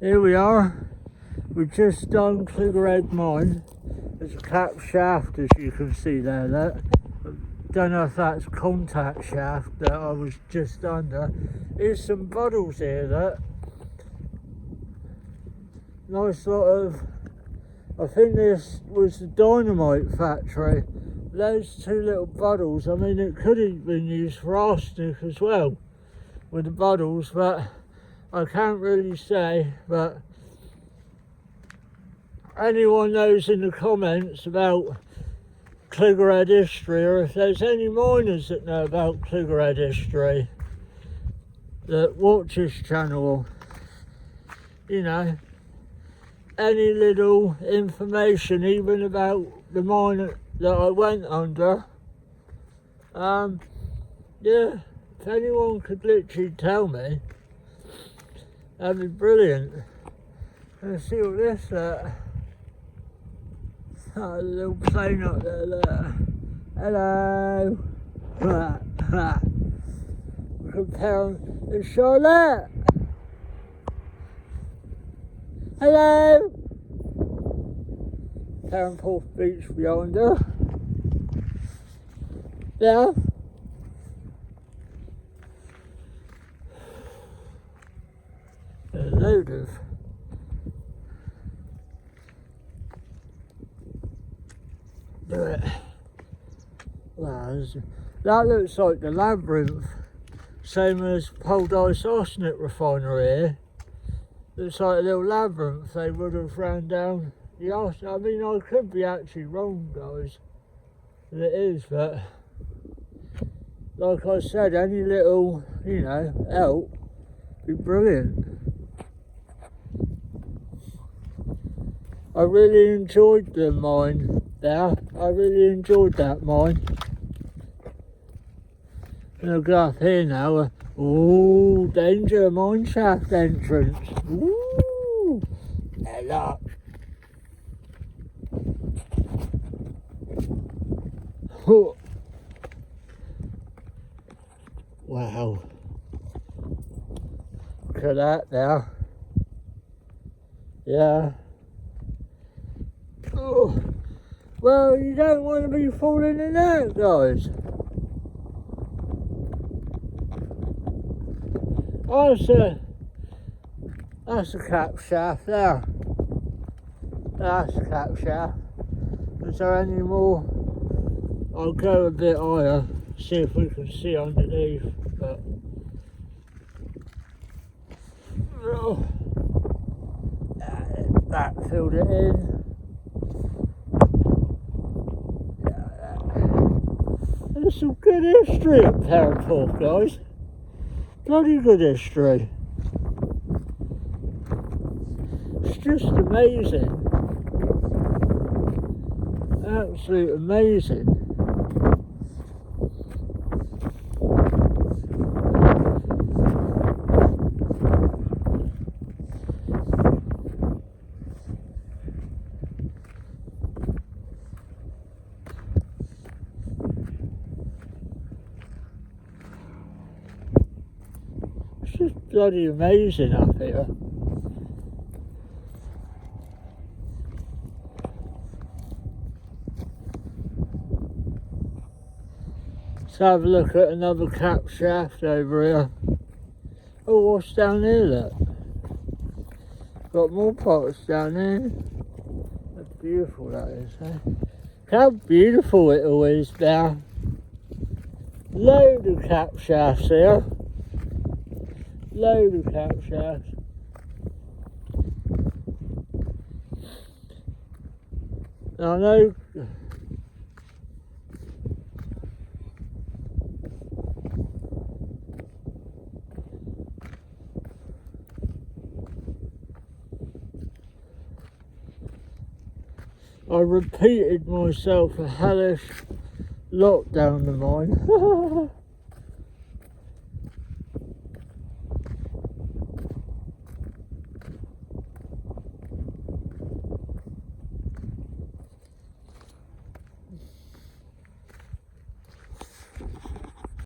Here we are. We've just done Cligga Head mine. There's a cap shaft, as you can see there. That don't know if that's contact shaft that I was just under. Here's some puddles here. That nice lot of. I think this was the dynamite factory. Those two little puddles. I mean, it could have been used for arsenic as well with the puddles, but I can't really say. But anyone knows in the comments about Cligga Head history, or if there's any miners that know about Cligga Head history that watch this channel, you know, any little information even about the mine that I went under, yeah, if anyone could literally tell me, that'd be brilliant. Let's see what this a little plane up there, look. Hello. Compare to Charlotte. Hello. Porth Beach behind her. Yeah. A load of do it. Wow, that looks like the labyrinth, same as Paradise Arsenic Refinery here. Looks like a little labyrinth they would have ran down the arsenic. I mean, I could be actually wrong, guys, and it is, but like I said, any little, you know, help would be brilliant. I really enjoyed the mine there. I really enjoyed that mine. I'll go up here now. Ooh, danger, mine shaft entrance. Ooh, hello. Oh. Wow. Look at that there. Yeah. Oh. Well, you don't want to be falling in that, guys. That's a cap shaft there. That's a cap shaft. Is there any more? I'll go a bit higher, see if we can see underneath. But oh, that filled it in. There's some good history at Porth, guys. Bloody good history. It's just amazing. Absolutely amazing. It's just bloody amazing up here. Let's have a look at another cap shaft over here. Oh, what's down here, look? Got more pots down here. That's beautiful, that is, eh? How beautiful it all is now. Load of cap shafts here. Load of cap shafts. Now, I know I repeated myself a hellish lot down the mine.